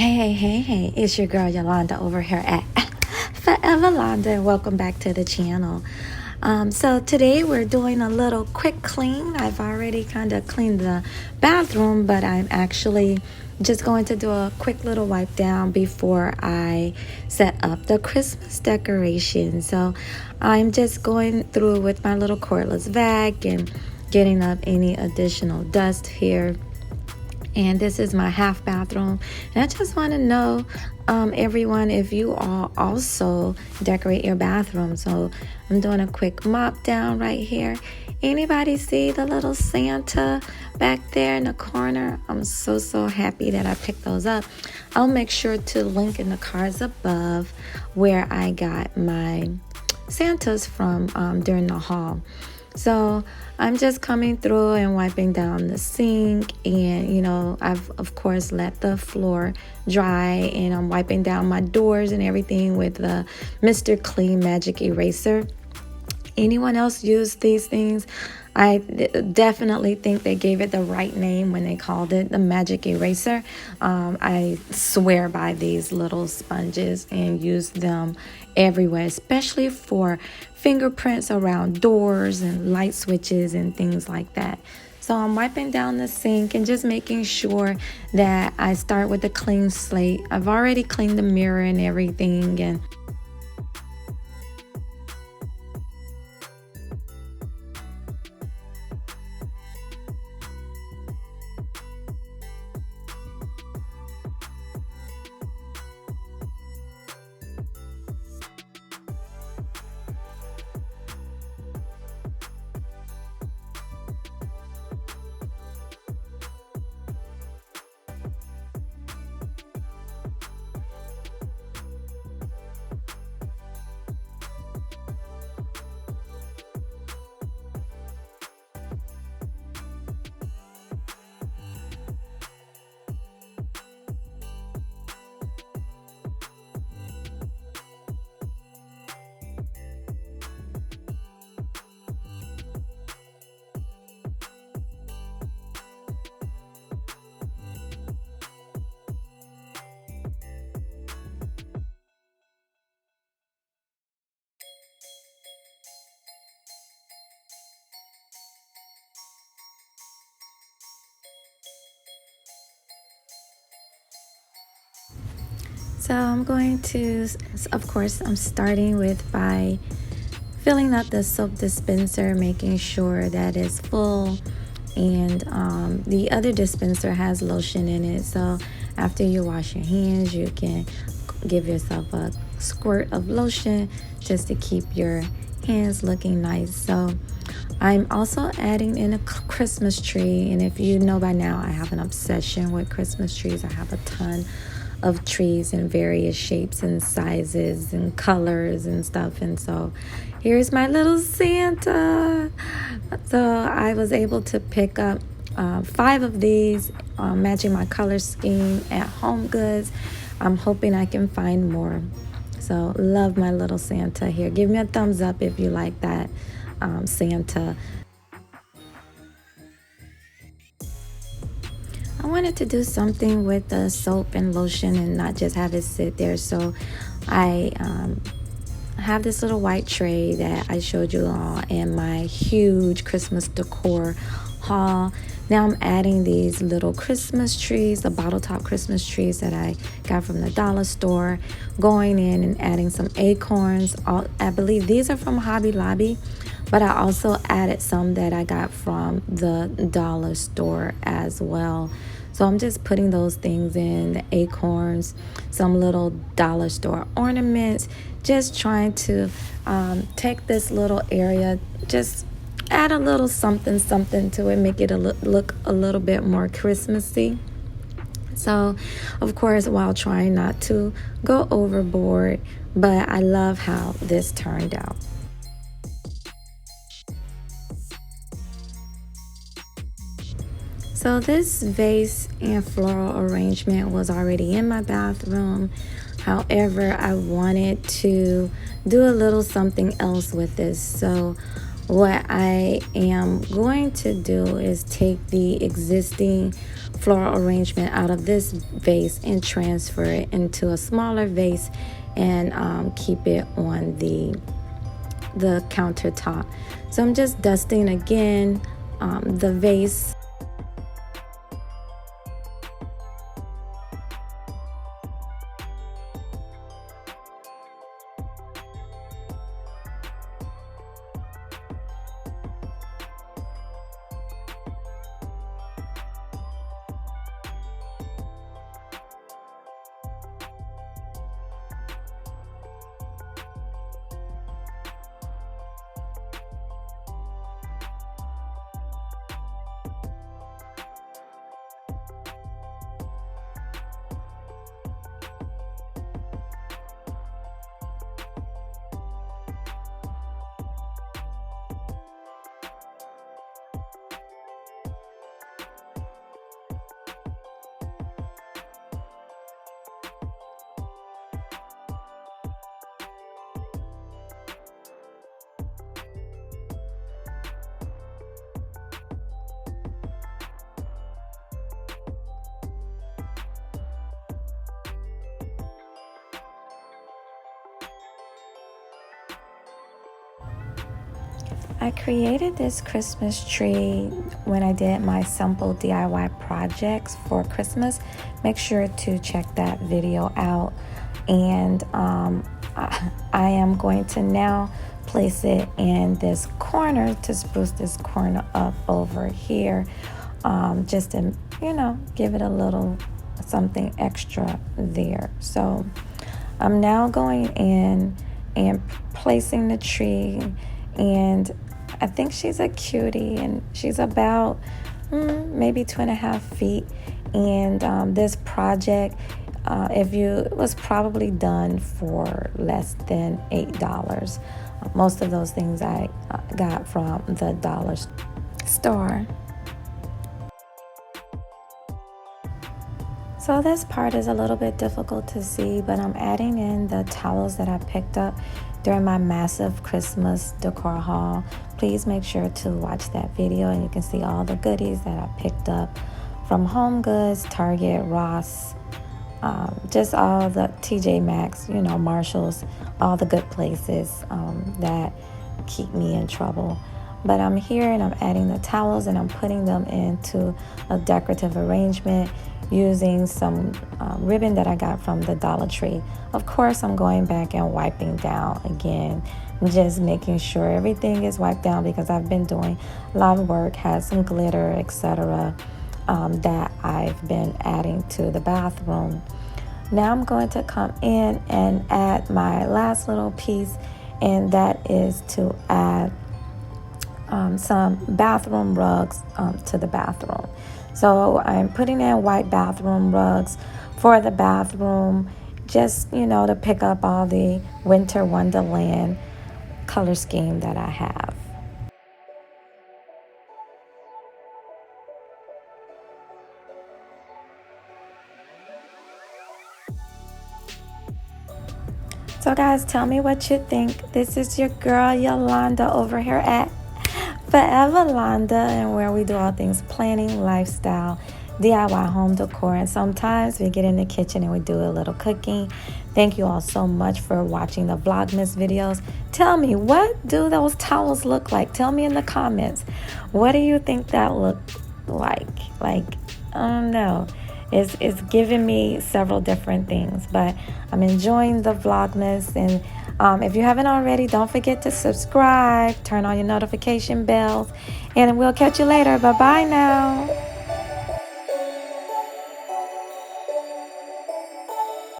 Hey, it's your girl Yolanda over here at Forever Landa, and welcome back to the channel. So today we're doing a little quick clean. I've already kind of cleaned the bathroom, but I'm actually just going to do a quick little wipe down before I set up the Christmas decoration. So I'm just going through with my little cordless vac and getting up any additional dust here. And this is my half bathroom, and I just want to know everyone, if you all also decorate your bathroom. So I'm doing a quick mop down right here. Anybody see the little Santa back there in the corner? I'm so happy that I picked those up. I'll make sure to link in the cards above where I got my Santas from during the haul. So I'm just coming through and wiping down the sink, and I've of course let the floor dry, and I'm wiping down my doors and everything with the Mr. Clean Magic Eraser. Anyone else use these things? I definitely think they gave it the right name when they called it the Magic Eraser. I swear by these little sponges and use them everywhere, especially for fingerprints around doors and light switches and things like that. So I'm wiping down the sink and just making sure that I start with a clean slate. I've already cleaned the mirror and everything, and so I'm going to, of course, I'm starting with by filling up the soap dispenser, making sure that it's full, and the other dispenser has lotion in it. So after you wash your hands, you can give yourself a squirt of lotion just to keep your hands looking nice. So I'm also adding in a Christmas tree, and if you know by now, I have an obsession with Christmas trees. I have a ton of trees in various shapes and sizes and colors and stuff, and so here's my little Santa. So I was able to pick up 5 of these, matching my color scheme at Home Goods. I'm hoping I can find more. So love my little Santa here. Give me a thumbs up if you like that Santa. I wanted to do something with the soap and lotion and not just have it sit there. So I have this little white tray that I showed you all in my huge Christmas decor haul. Now I'm adding these little Christmas trees, the bottle top Christmas trees that I got from the dollar store, going in and adding some acorns. I believe these are from Hobby Lobby, but I also added some that I got from the dollar store as well. So I'm just putting those things in, the acorns, some little dollar store ornaments, just trying to take this little area, just add a little something to it, make it look a little bit more Christmassy. So, of course, while trying not to go overboard, but I love how this turned out. So this vase and floral arrangement was already in my bathroom. However, I wanted to do a little something else with this. So what I am going to do is take the existing floral arrangement out of this vase and transfer it into a smaller vase and keep it on the countertop. So I'm just dusting again the vase. I created this Christmas tree when I did my simple DIY projects for Christmas. Make sure to check that video out. And I am going to now place it in this corner to spruce this corner up over here, just to, give it a little something extra there. So I'm now going in and placing the tree, and I think she's a cutie, and she's about maybe 2.5 feet. And this project, it was probably done for less than $8. Most of those things I got from the dollar store. So this part is a little bit difficult to see, but I'm adding in the towels that I picked up during my massive Christmas decor haul. Please make sure to watch that video, and you can see all the goodies that I picked up from Home Goods, Target, Ross, just all the TJ Maxx, Marshalls, all the good places that keep me in trouble. But I'm here and I'm adding the towels, and I'm putting them into a decorative arrangement using some ribbon that I got from the Dollar Tree. Of course, I'm going back and wiping down again, just making sure everything is wiped down, because I've been doing a lot of work, had some glitter, etc. That I've been adding to the bathroom. Now I'm going to come in and add my last little piece, and that is to add some bathroom rugs to the bathroom. So I'm putting in white bathroom rugs for the bathroom, just, to pick up all the winter wonderland color scheme that I have. So guys, tell me what you think. This is your girl Yolanda over here at Forever Landa, and where we do all things planning, lifestyle, DIY home decor, and sometimes we get in the kitchen and we do a little cooking. Thank you all so much for watching the Vlogmas videos. Tell me, what do those towels look like? Tell me in the comments. What do you think that looked like? I don't know. It's giving me several different things, but I'm enjoying the Vlogmas. And if you haven't already, don't forget to subscribe, turn on your notification bells, and we'll catch you later. Bye-bye now.